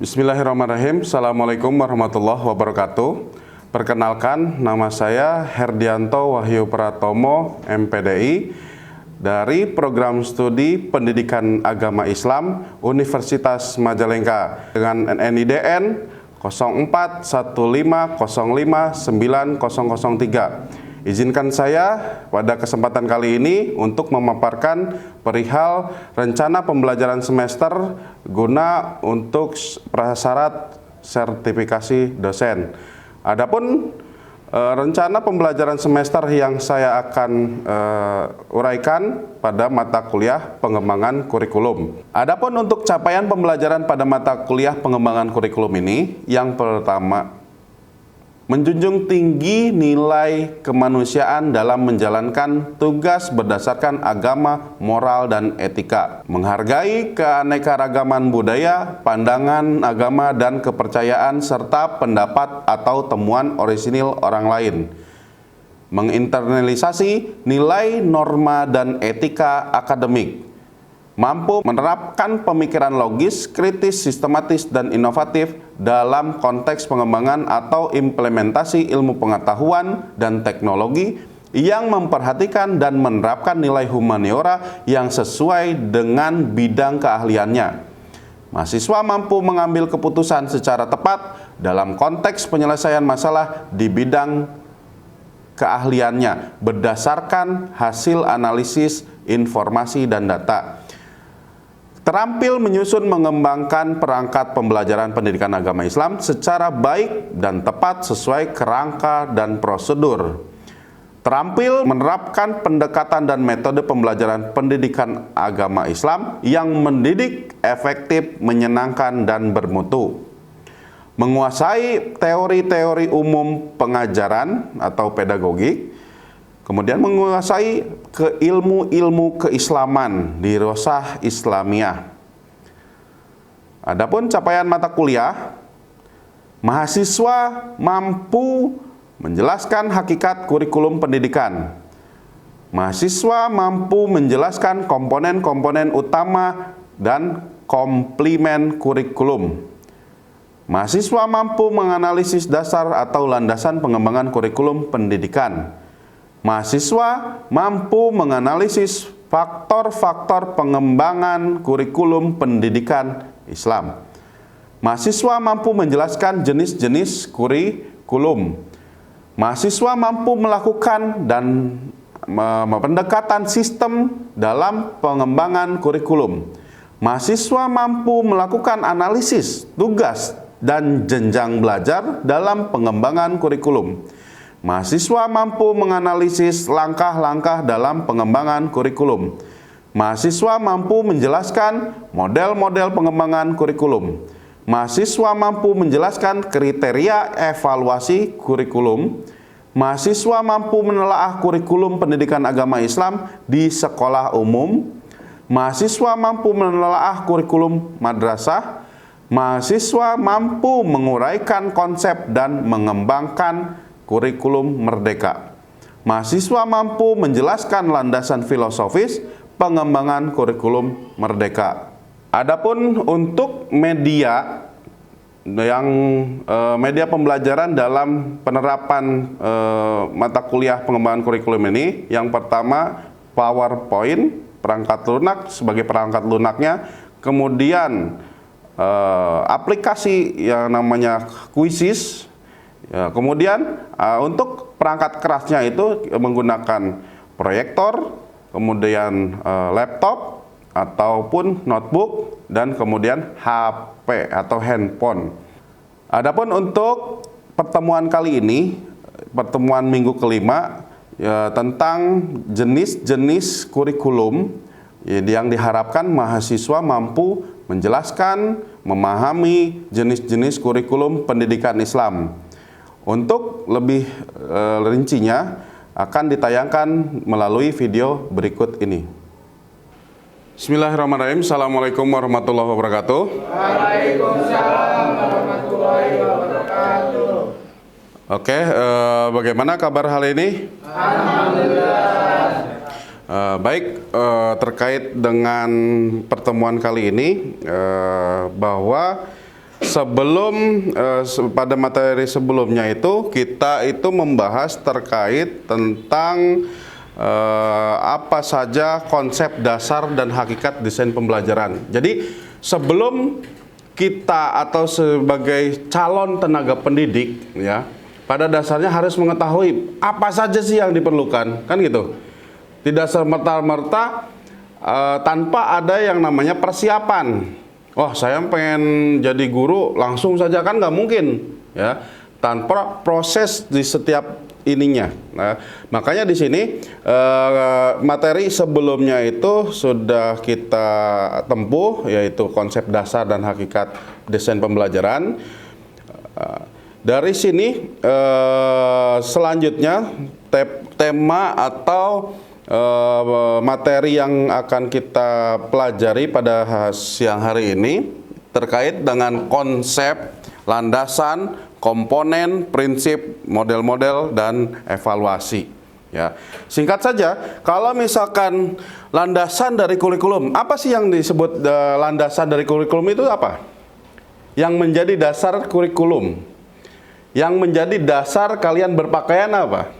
Bismillahirrahmanirrahim. Assalamualaikum warahmatullahi wabarakatuh. Perkenalkan, nama saya Herdianto Wahyu Pratomo, MPDI, dari Program Studi Pendidikan Agama Islam Universitas Majalengka dengan NIDN 0415059003. Izinkan saya pada kesempatan kali ini untuk memaparkan perihal rencana pembelajaran semester guna untuk prasyarat sertifikasi dosen. Adapun rencana pembelajaran semester yang saya akan uraikan pada mata kuliah pengembangan kurikulum. Adapun untuk capaian pembelajaran pada mata kuliah pengembangan kurikulum ini, yang pertama, menjunjung tinggi nilai kemanusiaan dalam menjalankan tugas berdasarkan agama, moral, dan etika. Menghargai keanekaragaman budaya, pandangan agama, dan kepercayaan, serta pendapat atau temuan orisinil orang lain. Menginternalisasi nilai, norma, dan etika akademik. Mampu menerapkan pemikiran logis, kritis, sistematis, dan inovatif dalam konteks pengembangan atau implementasi ilmu pengetahuan dan teknologi yang memperhatikan dan menerapkan nilai humaniora yang sesuai dengan bidang keahliannya. Mahasiswa mampu mengambil keputusan secara tepat dalam konteks penyelesaian masalah di bidang keahliannya berdasarkan hasil analisis informasi dan data. Terampil menyusun mengembangkan perangkat pembelajaran pendidikan agama Islam secara baik dan tepat sesuai kerangka dan prosedur. Terampil menerapkan pendekatan dan metode pembelajaran pendidikan agama Islam yang mendidik, efektif, menyenangkan, dan bermutu. Menguasai teori-teori umum pengajaran atau pedagogik. Kemudian menguasai ilmu keislaman di Dirosah Islamiyah. Adapun capaian mata kuliah, mahasiswa mampu menjelaskan hakikat kurikulum pendidikan. Mahasiswa mampu menjelaskan komponen-komponen utama dan komplemen kurikulum. Mahasiswa mampu menganalisis dasar atau landasan pengembangan kurikulum pendidikan. Mahasiswa mampu menganalisis faktor-faktor pengembangan kurikulum pendidikan Islam. Mahasiswa mampu menjelaskan jenis-jenis kurikulum. Mahasiswa mampu melakukan dan pendekatan sistem dalam pengembangan kurikulum. Mahasiswa mampu melakukan analisis tugas dan jenjang belajar dalam pengembangan kurikulum. Mahasiswa mampu menganalisis langkah-langkah dalam pengembangan kurikulum. Mahasiswa mampu menjelaskan model-model pengembangan kurikulum. Mahasiswa mampu menjelaskan kriteria evaluasi kurikulum. Mahasiswa mampu menelaah kurikulum pendidikan agama Islam di sekolah umum. Mahasiswa mampu menelaah kurikulum madrasah. Mahasiswa mampu menguraikan konsep dan mengembangkan kurikulum merdeka. Mahasiswa mampu menjelaskan landasan filosofis pengembangan kurikulum merdeka. Adapun untuk media media pembelajaran dalam penerapan mata kuliah pengembangan kurikulum ini, yang pertama PowerPoint, perangkat lunak sebagai perangkat lunaknya, kemudian aplikasi yang namanya Quizzes. Ya, kemudian untuk perangkat kerasnya itu menggunakan proyektor, kemudian laptop ataupun notebook, dan kemudian HP atau handphone. Adapun untuk pertemuan kali ini, pertemuan minggu kelima, ya, tentang jenis-jenis kurikulum yang diharapkan mahasiswa mampu menjelaskan, memahami jenis-jenis kurikulum pendidikan Islam. Untuk lebih rincinya akan ditayangkan melalui video berikut ini. Bismillahirrahmanirrahim. Assalamualaikum warahmatullahi wabarakatuh. Waalaikumsalam warahmatullahi wabarakatuh. Oke, bagaimana kabar hari ini? Alhamdulillah. Terkait dengan pertemuan kali ini, bahwa pada materi sebelumnya itu kita itu membahas terkait tentang apa saja konsep dasar dan hakikat desain pembelajaran. Jadi sebelum kita atau sebagai calon tenaga pendidik, ya, pada dasarnya harus mengetahui apa saja sih yang diperlukan, kan gitu. Tidak semerta-merta tanpa ada yang namanya persiapan. Wah, saya pengen jadi guru langsung saja, kan nggak mungkin, ya, tanpa proses di setiap ininya. Nah, makanya di sini materi sebelumnya itu sudah kita tempuh, yaitu konsep dasar dan hakikat desain pembelajaran. Dari sini selanjutnya tema atau materi yang akan kita pelajari pada siang hari ini terkait dengan konsep, landasan, komponen, prinsip, model-model, dan evaluasi. Ya, singkat saja, kalau misalkan landasan dari kurikulum, apa sih yang disebut landasan dari kurikulum itu apa? Yang menjadi dasar kurikulum, yang menjadi dasar kalian berpakaian apa?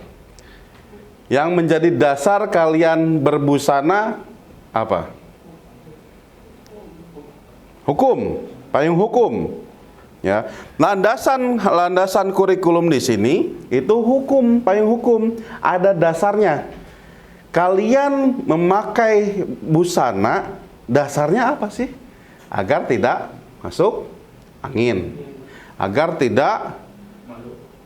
Yang menjadi dasar kalian berbusana apa? Hukum, payung hukum. Ya, landasan kurikulum di sini itu hukum, payung hukum, ada dasarnya. Kalian memakai busana, dasarnya apa sih? Agar tidak masuk angin, agar tidak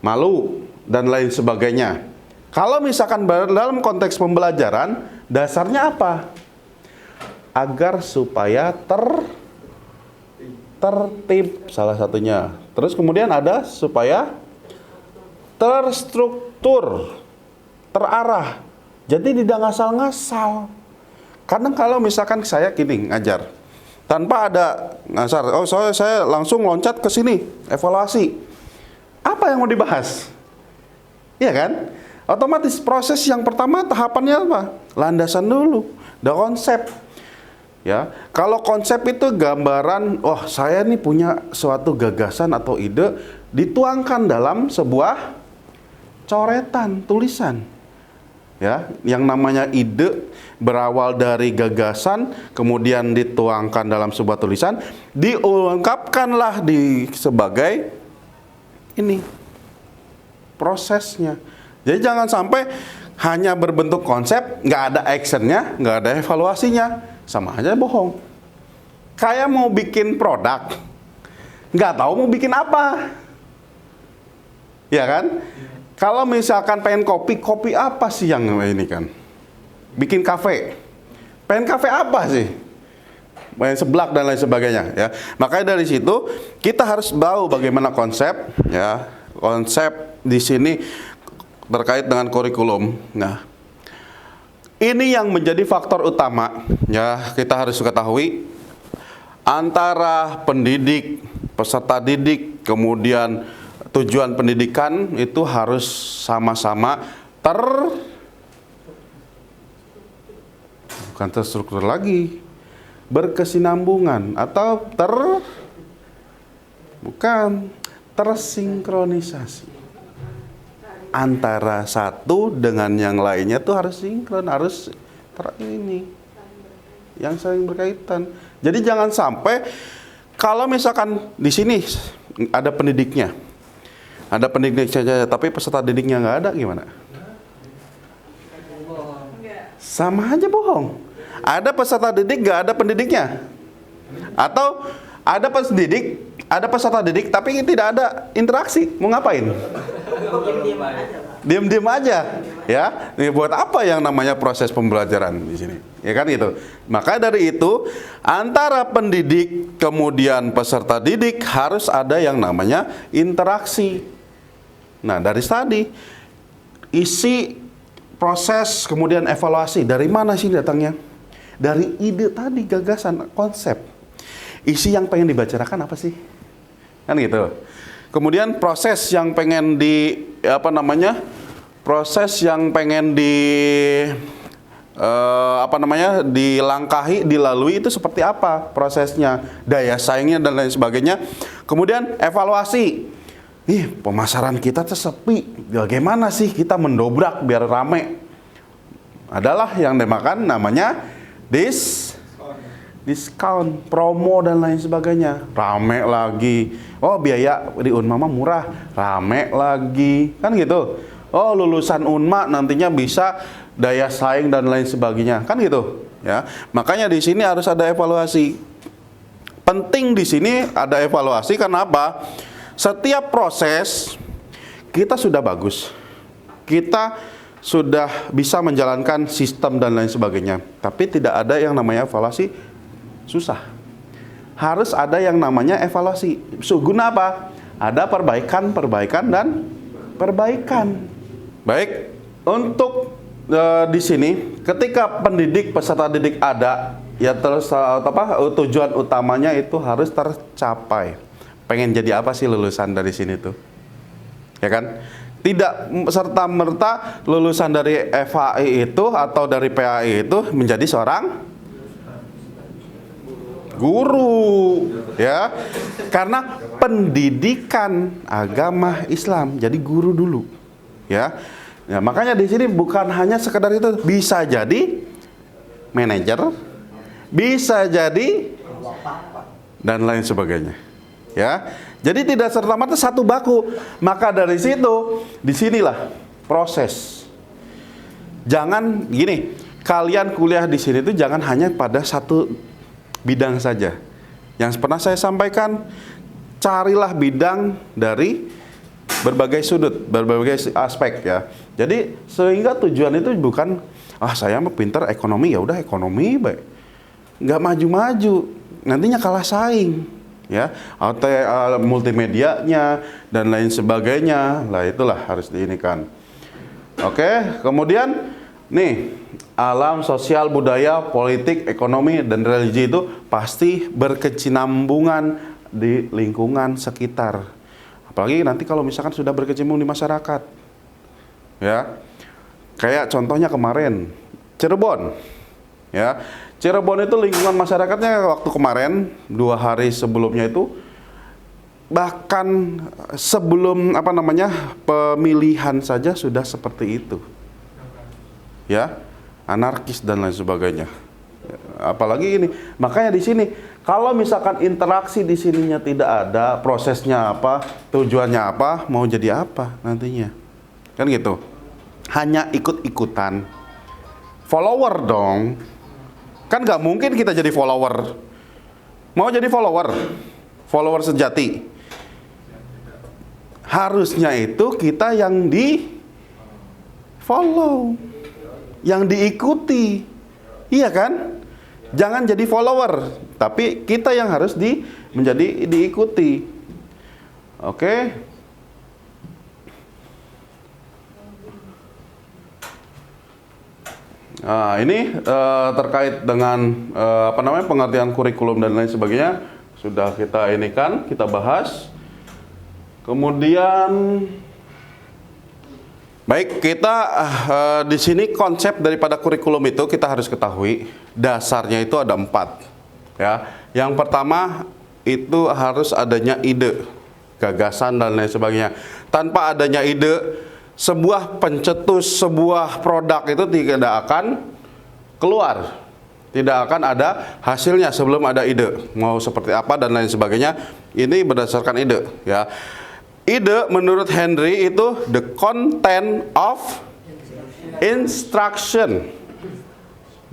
malu dan lain sebagainya. Kalau misalkan dalam konteks pembelajaran, dasarnya apa? Agar supaya tertib salah satunya. Terus kemudian ada supaya terstruktur, terarah. Jadi tidak ngasal-ngasal. Kadang kalau misalkan saya gini ngajar, tanpa ada ngasar, oh saya langsung loncat ke sini, evaluasi. Apa yang mau dibahas? Iya kan? Otomatis proses yang pertama tahapannya apa? Landasan dulu, ada konsep. Ya, kalau konsep itu gambaran, oh saya nih punya suatu gagasan atau ide, dituangkan dalam sebuah coretan, tulisan. Ya, yang namanya ide berawal dari gagasan, kemudian dituangkan dalam sebuah tulisan, diungkapkanlah sebagai ini prosesnya. Jadi jangan sampai hanya berbentuk konsep, nggak ada actionnya, nggak ada evaluasinya, sama aja bohong. Kayak mau bikin produk, nggak tahu mau bikin apa, ya kan? Kalau misalkan pengen kopi apa sih yang ini kan? Bikin kafe, pengen kafe apa sih? Main seblak dan lain sebagainya, ya. Makanya dari situ kita harus tahu bagaimana konsep, ya. Konsep di sini terkait dengan kurikulum. Nah, ini yang menjadi faktor utama, ya, kita harus ketahui antara pendidik, peserta didik, kemudian tujuan pendidikan itu harus sama-sama bukan terstruktur lagi, berkesinambungan atau tersinkronisasi. Antara satu dengan yang lainnya tuh harus sinkron, harus yang saling berkaitan. Jadi jangan sampai kalau misalkan di sini ada pendidiknya, saja, tapi peserta didiknya nggak ada, gimana? Sama aja bohong. Ada peserta didik nggak ada pendidiknya, atau ada peserta didik tapi tidak ada interaksi, mau ngapain? Diam-diam aja, ya. Ini buat apa yang namanya proses pembelajaran di sini? Ya kan itu. Maka dari itu antara pendidik kemudian peserta didik harus ada yang namanya interaksi. Nah, dari tadi isi proses kemudian evaluasi, dari mana sih datangnya? Dari ide tadi, gagasan, konsep. Isi yang pengen dibicarakan apa sih? Kan gitu. Kemudian proses yang pengen proses yang pengen dilangkahi, dilalui itu seperti apa prosesnya, daya saingnya dan lain sebagainya. Kemudian evaluasi. Pemasaran kita tuh sepi. Bagaimana sih kita mendobrak biar rame? Adalah yang dimakan namanya diskon, promo dan lain sebagainya. Rame lagi. Oh, biaya di Unma murah, rame lagi. Kan gitu. Oh, lulusan Unma nantinya bisa daya saing dan lain sebagainya. Kan gitu, ya. Makanya di sini harus ada evaluasi. Penting di sini ada evaluasi karena apa? Setiap proses kita sudah bagus. Kita sudah bisa menjalankan sistem dan lain sebagainya. Tapi tidak ada yang namanya evaluasi, susah. Harus ada yang namanya evaluasi. Guna apa? Ada perbaikan dan perbaikan. Baik, untuk di sini ketika peserta didik ada, ya terus tujuan utamanya itu harus tercapai. Pengen jadi apa sih lulusan dari sini tuh? Ya kan? Tidak serta-merta lulusan dari FHI itu atau dari PAI itu menjadi seorang guru, ya. Karena pendidikan agama Islam, jadi guru dulu, ya. Ya, makanya di sini bukan hanya sekedar itu, bisa jadi manajer, bisa jadi dan lain sebagainya. Ya, jadi tidak serta-merta satu baku. Maka dari situ, disinilah proses. Jangan gini, kalian kuliah di sini itu jangan hanya pada satu bidang saja. Yang pernah saya sampaikan, carilah bidang dari berbagai sudut, berbagai aspek, ya. Jadi sehingga tujuan itu bukan saya mah pintar ekonomi, ya udah ekonomi baik. Nggak maju-maju, nantinya kalah saing, ya. Atau multimedianya dan lain sebagainya. Lah itulah harus diinikan. Oke, kemudian nih, alam, sosial, budaya, politik, ekonomi dan religi itu pasti berkesinambungan di lingkungan sekitar. Apalagi nanti kalau misalkan sudah berkecimpung di masyarakat, ya. Kayak contohnya kemarin Cirebon, ya. Cirebon itu lingkungan masyarakatnya waktu kemarin 2 hari sebelumnya itu, bahkan sebelum pemilihan saja sudah seperti itu, ya, anarkis dan lain sebagainya. Apalagi ini, makanya di sini kalau misalkan interaksi di sininya tidak ada, prosesnya apa, tujuannya apa, mau jadi apa nantinya, kan gitu. Hanya ikut-ikutan, follower dong, kan nggak mungkin kita jadi follower. Mau jadi follower sejati, harusnya itu kita yang di follow, yang diikuti, iya kan? Jangan jadi follower, tapi kita yang harus menjadi diikuti. Oke. Nah, ini terkait dengan pengertian kurikulum dan lain sebagainya sudah kita kita bahas. Kemudian baik, kita di sini konsep daripada kurikulum itu kita harus ketahui dasarnya itu ada 4, ya. Yang pertama itu harus adanya ide, gagasan dan lain sebagainya. Tanpa adanya ide, sebuah pencetus, sebuah produk itu tidak akan keluar, tidak akan ada hasilnya sebelum ada ide. Mau seperti apa dan lain sebagainya, ini berdasarkan ide, ya. Ide menurut Henry itu the content of instruction.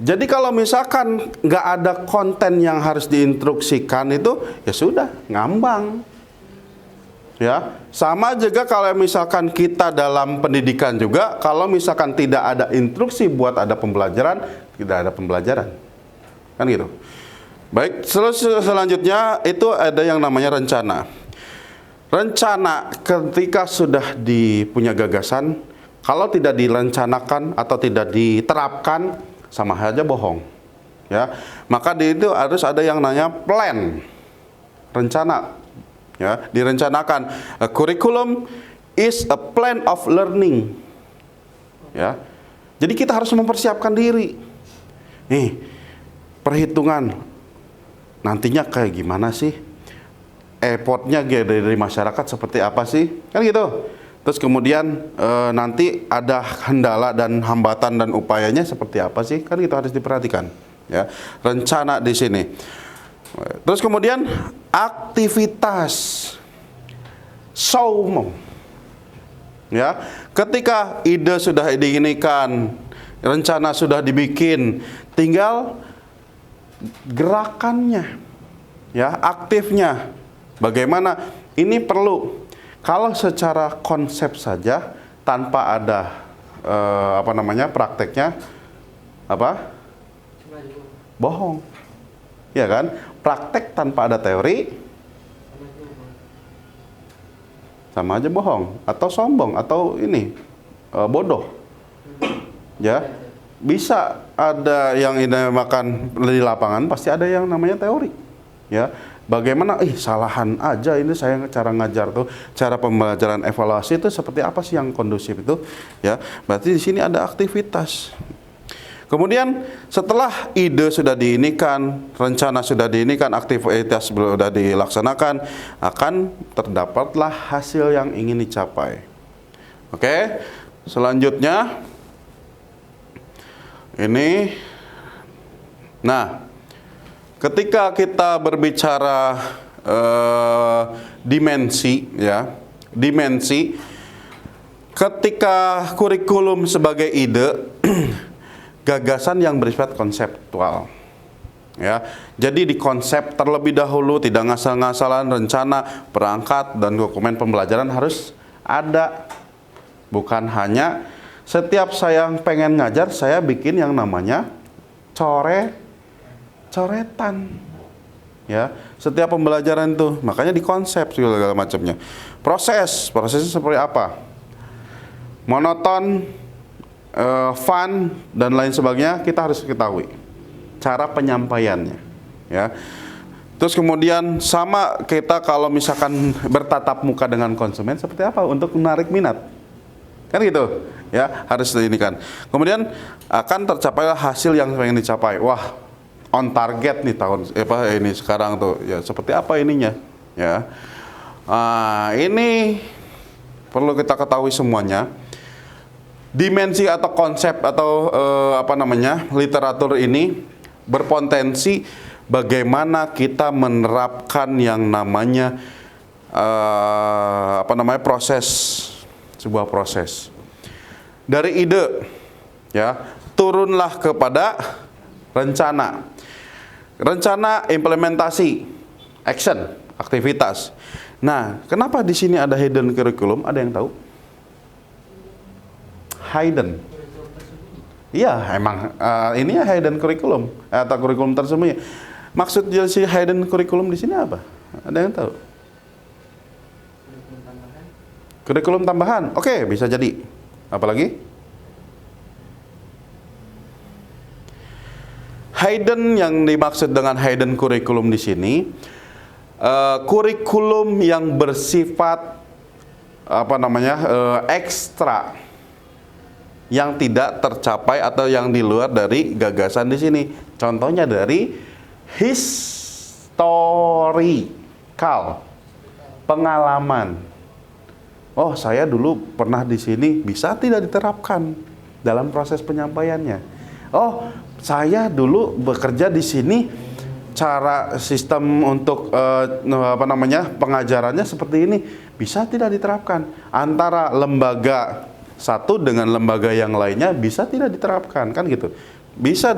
Jadi kalau misalkan nggak ada konten yang harus diinstruksikan itu, ya sudah, ngambang. Ya, sama juga kalau misalkan kita dalam pendidikan juga, kalau misalkan tidak ada instruksi buat ada pembelajaran, tidak ada pembelajaran. Kan gitu. Baik, selanjutnya itu ada yang namanya rencana. Rencana ketika sudah punya gagasan, kalau tidak direncanakan atau tidak diterapkan, sama saja bohong, ya. Maka di itu harus ada yang namanya plan, rencana, ya, direncanakan. A curriculum is a plan of learning, ya. Jadi kita harus mempersiapkan diri, nih perhitungan nantinya kayak gimana sih, effortnya dari masyarakat seperti apa sih, kan gitu. Terus kemudian nanti ada kendala dan hambatan dan upayanya seperti apa sih, kan itu harus diperhatikan ya, rencana di sini. Terus kemudian aktivitas saumo ya, ketika ide sudah diinikan, rencana sudah dibikin, tinggal gerakannya ya, aktifnya bagaimana. Ini perlu, kalau secara konsep saja tanpa ada prakteknya bohong ya kan. Praktek tanpa ada teori sama aja bohong atau sombong atau ini bodoh ya. Bisa ada yang makan di lapangan, pasti ada yang namanya teori ya. Bagaimana salahan aja ini saya cara ngajar tuh, cara pembelajaran evaluasi itu seperti apa sih yang kondusif itu ya. Berarti di sini ada aktivitas. Kemudian setelah ide sudah diinikan, rencana sudah diinikan, aktivitas sudah dilaksanakan, akan terdapatlah hasil yang ingin dicapai. Oke, selanjutnya ini, nah, ketika kita berbicara dimensi, ya, dimensi, ketika kurikulum sebagai ide, gagasan yang bersifat konseptual, ya. Jadi di konsep terlebih dahulu, tidak ngasal-ngasalan, rencana, perangkat, dan dokumen pembelajaran harus ada. Bukan hanya setiap saya pengen ngajar, saya bikin yang namanya coretan. Ya, setiap pembelajaran itu, makanya di konsep segala macamnya. Prosesnya seperti apa? Monoton, fun, dan lain sebagainya, kita harus ketahui cara penyampaiannya, ya. Terus kemudian sama kita kalau misalkan bertatap muka dengan konsumen seperti apa untuk menarik minat, kan gitu, ya, harus ini kan. Kemudian akan tercapailah hasil yang ingin dicapai. Wah, on target nih tahun ini sekarang tuh, ya, seperti apa ininya, ya. Ini perlu kita ketahui semuanya. Dimensi atau konsep atau literatur ini berpotensi bagaimana kita menerapkan yang namanya sebuah proses dari ide, ya, turunlah kepada rencana implementasi, action, aktivitas. Nah, kenapa di sini ada hidden curriculum? Ada yang tahu? Hidden. Iya, emang ini ya hidden curriculum atau kurikulum tersembunyi. Maksud si hidden curriculum di sini apa? Ada yang tahu? Kurikulum tambahan. Oke, bisa jadi. Apalagi? Hidden, yang dimaksud dengan hidden curriculum di sini, kurikulum yang bersifat ekstra, yang tidak tercapai atau yang di luar dari gagasan di sini. Contohnya dari historical, pengalaman. Oh, saya dulu pernah di sini, bisa tidak diterapkan dalam proses penyampaiannya. Oh, saya dulu bekerja di sini, cara sistem untuk pengajarannya seperti ini, bisa tidak diterapkan. Antara lembaga satu dengan lembaga yang lainnya bisa tidak diterapkan, kan gitu. Bisa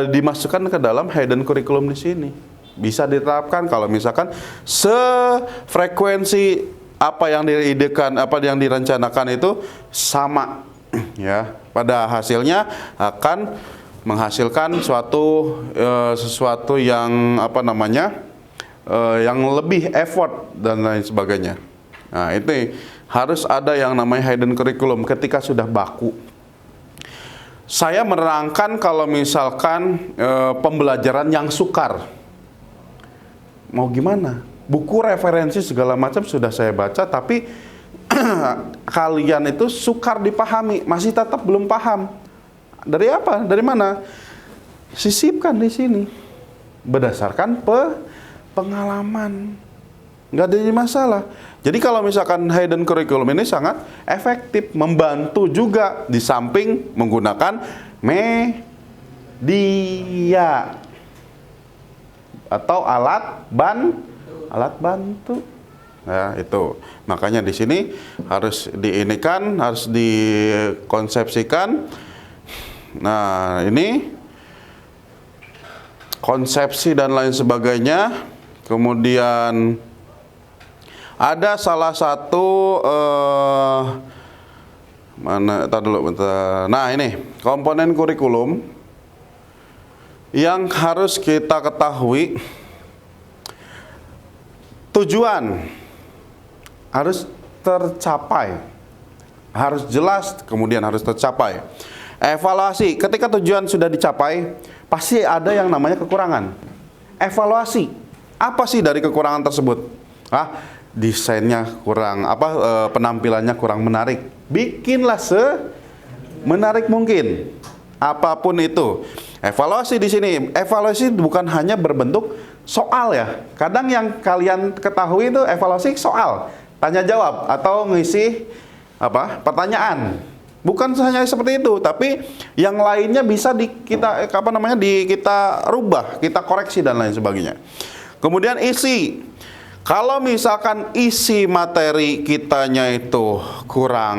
dimasukkan ke dalam hidden curriculum di sini. Bisa diterapkan kalau misalkan sefrekuensi apa yang diidekan, apa yang direncanakan itu sama, ya. Pada hasilnya akan menghasilkan sesuatu yang yang lebih effort dan lain sebagainya. Nah, itu harus ada yang namanya hidden curriculum ketika sudah baku. Saya menerangkan kalau misalkan pembelajaran yang sukar, mau gimana? Buku referensi segala macam sudah saya baca, tapi kalian itu sukar dipahami, masih tetap belum paham. Dari apa? Dari mana? sisipkan di sini berdasarkan pengalaman. Nggak ada masalah. Jadi kalau misalkan hidden curriculum ini sangat efektif, membantu juga di samping menggunakan media atau alat bantu. Ya, itu. Makanya di sini harus diinikan, harus dikonsepsikan. Nah, ini konsepsi dan lain sebagainya. Kemudian ada salah satu mana? Bentar dulu, bentar. Nah, ini komponen kurikulum yang harus kita ketahui. Tujuan harus tercapai, harus jelas, kemudian harus tercapai. Evaluasi, ketika tujuan sudah dicapai, pasti ada yang namanya kekurangan. Evaluasi, apa sih dari kekurangan tersebut? Desainnya kurang, penampilannya kurang menarik. Bikinlah semenarik mungkin. Apapun itu. Evaluasi di sini, evaluasi bukan hanya berbentuk soal ya. Kadang yang kalian ketahui itu evaluasi soal, tanya jawab atau ngisi pertanyaan. Bukan hanya seperti itu, tapi yang lainnya bisa kita rubah, kita koreksi dan lain sebagainya. Kemudian isi. Kalau misalkan isi materi kitanya itu kurang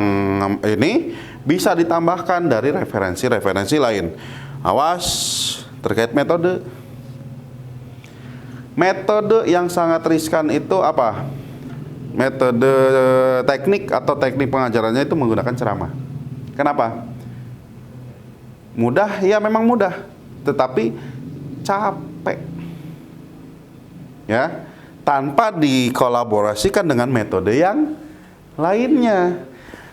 ini, bisa ditambahkan dari referensi-referensi lain. Awas terkait metode. Metode yang sangat riskan itu apa? Metode teknik atau teknik pengajarannya itu menggunakan ceramah. Kenapa? Mudah, ya memang mudah, tetapi capek. Ya, tanpa dikolaborasikan dengan metode yang lainnya.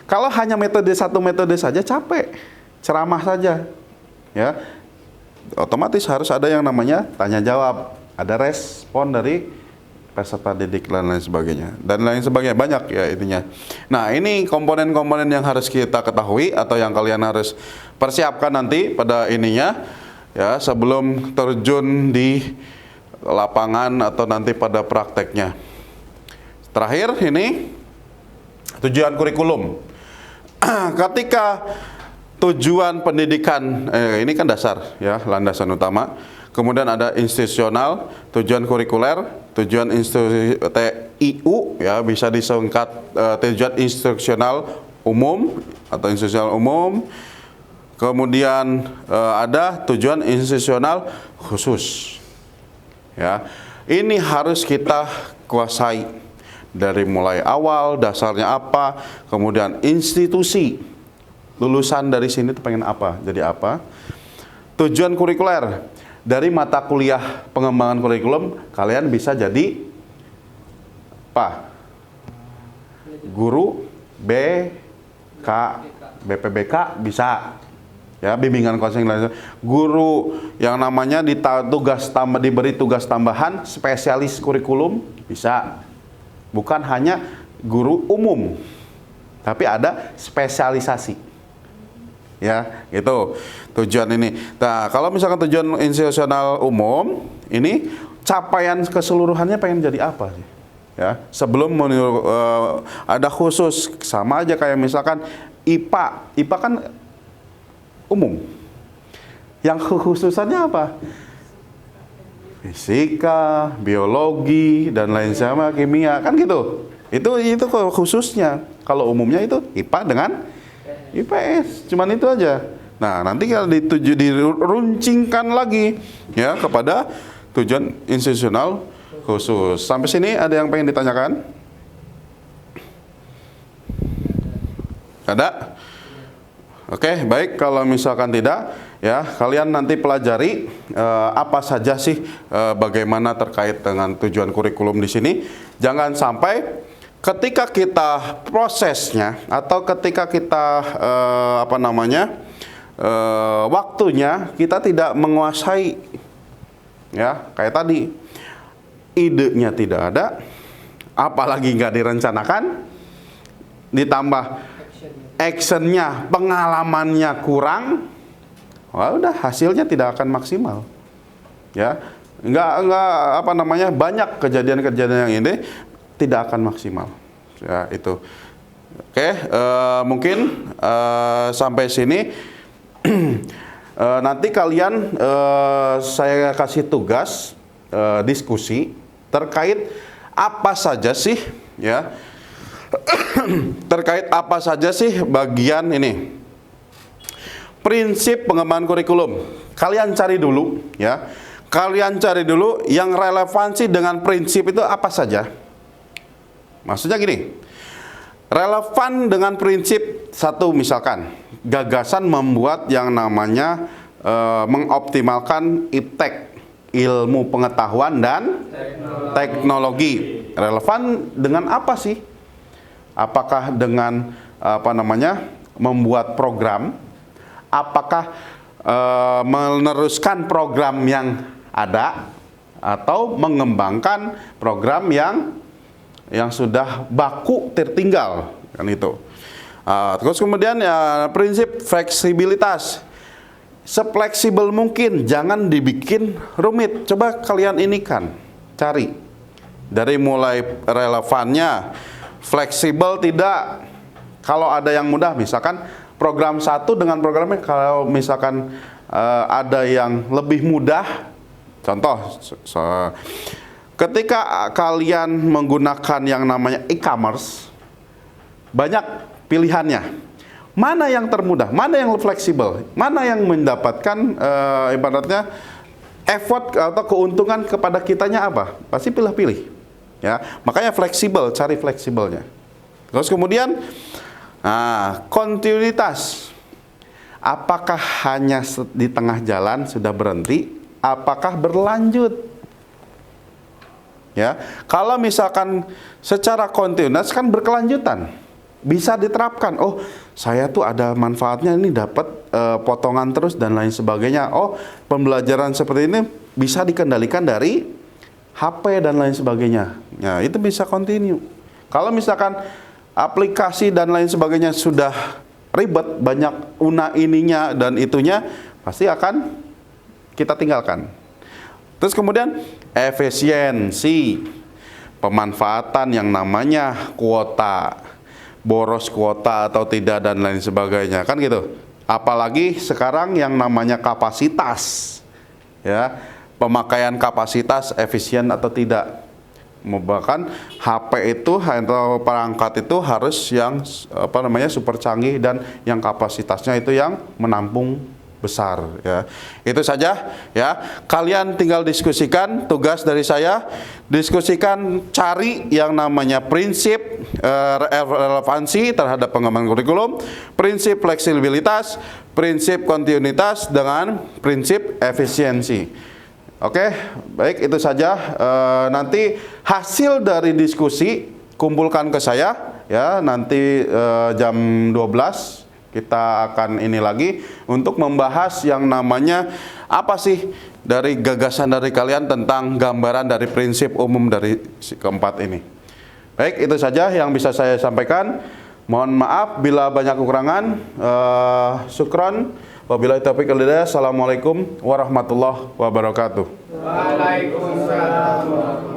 Kalau hanya satu metode saja capek, ceramah saja, ya otomatis harus ada yang namanya tanya jawab, ada respon dari peserta didik dan lain sebagainya, banyak ya intinya. Nah, ini komponen-komponen yang harus kita ketahui atau yang kalian harus persiapkan nanti pada ininya, ya sebelum terjun di lapangan atau nanti pada prakteknya. Terakhir ini tujuan kurikulum. Ketika tujuan pendidikan ini kan dasar ya, landasan utama. Kemudian ada institusional, tujuan kurikuler, tujuan TIU ya, bisa disingkat tujuan instruksional umum atau institusional umum. Kemudian ada tujuan institusional khusus. Ya, ini harus kita kuasai dari mulai awal, dasarnya apa, kemudian institusi, lulusan dari sini tuh pengen apa, jadi apa. Tujuan kurikuler, dari mata kuliah pengembangan kurikulum, kalian bisa jadi apa? Guru BK, BPBK bisa. Ya, bimbingan konseling lain. Guru yang namanya diberi tugas tambahan spesialis kurikulum bisa. Bukan hanya guru umum, tapi ada spesialisasi. Ya, gitu tujuan ini. Nah, kalau misalkan tujuan institusional umum, ini capaian keseluruhannya pengen jadi apa sih? Ya, sebelum ada khusus, sama aja kayak misalkan IPA. IPA kan umum. Yang kekhususannya apa? Fisika, biologi, dan lain sama, kimia, kan gitu. Itu khususnya. Kalau umumnya itu IPA dengan IPS, cuman itu aja. Nah, nanti kalau diruncingkan lagi ya kepada tujuan institusional khusus. Sampai sini ada yang pengen ditanyakan? Ada? Oke, baik. Kalau misalkan tidak, ya kalian nanti pelajari apa saja sih bagaimana terkait dengan tujuan kurikulum di sini. Jangan sampai ketika kita prosesnya atau ketika kita waktunya kita tidak menguasai, ya kayak tadi idenya tidak ada, apalagi nggak direncanakan, ditambah actionnya, pengalamannya kurang, wah udah hasilnya tidak akan maksimal. Ya, enggak banyak kejadian-kejadian yang ini tidak akan maksimal. Ya itu. Oke, mungkin sampai sini. Nanti kalian saya kasih tugas diskusi terkait apa saja sih, ya, terkait apa saja sih bagian ini prinsip pengembangan kurikulum. Kalian cari dulu, ya, kalian cari dulu yang relevansi dengan prinsip itu apa saja. Maksudnya gini, relevan dengan prinsip satu, misalkan gagasan membuat yang namanya mengoptimalkan iptek, ilmu pengetahuan dan teknologi. Relevan dengan apa sih? Apakah dengan membuat program? Apakah meneruskan program yang ada atau mengembangkan program yang sudah baku tertinggal, kan itu. Terus kemudian ya prinsip fleksibilitas. Sefleksibel mungkin, jangan dibikin rumit. Coba kalian cari dari mulai relevannya, fleksibel tidak. Kalau ada yang mudah, misalkan program satu dengan programnya, kalau misalkan ada yang lebih mudah, contoh, ketika kalian menggunakan yang namanya e-commerce, banyak pilihannya. Mana yang termudah, mana yang fleksibel, mana yang mendapatkan ibaratnya effort atau keuntungan kepada kitanya apa? Pasti pilih-pilih. Ya, makanya fleksibel, cari fleksibelnya. Terus kemudian kontinuitas. Apakah hanya di tengah jalan sudah berhenti? Apakah berlanjut? Ya, kalau misalkan secara kontinuitas kan berkelanjutan. Bisa diterapkan. Oh, saya tuh ada manfaatnya, ini dapat potongan terus dan lain sebagainya. Oh, pembelajaran seperti ini bisa dikendalikan dari HP dan lain sebagainya. Ya, itu bisa continue. Kalau misalkan aplikasi dan lain sebagainya sudah ribet, banyak ininya dan itunya, pasti akan kita tinggalkan. Terus kemudian efisiensi, pemanfaatan yang namanya kuota, boros kuota atau tidak dan lain sebagainya, kan gitu. Apalagi sekarang yang namanya kapasitas, ya, pemakaian kapasitas efisien atau tidak. Bahkan HP itu atau perangkat itu harus yang super canggih dan yang kapasitasnya itu yang menampung besar, ya. Itu saja, ya. Kalian tinggal diskusikan, tugas dari saya diskusikan, cari yang namanya prinsip relevansi terhadap pengembangan kurikulum, prinsip fleksibilitas, prinsip kontinuitas dengan prinsip efisiensi. Oke, baik, itu saja. Nanti hasil dari diskusi kumpulkan ke saya, ya. Nanti jam 12 kita akan ini lagi untuk membahas yang namanya apa sih dari gagasan dari kalian tentang gambaran dari prinsip umum dari keempat ini. Baik, itu saja yang bisa saya sampaikan. Mohon maaf bila banyak kekurangan. Syukron. Wabillahi taufiq wal hidayah. Assalamualaikum warahmatullahi wabarakatuh. Waalaikumsalam.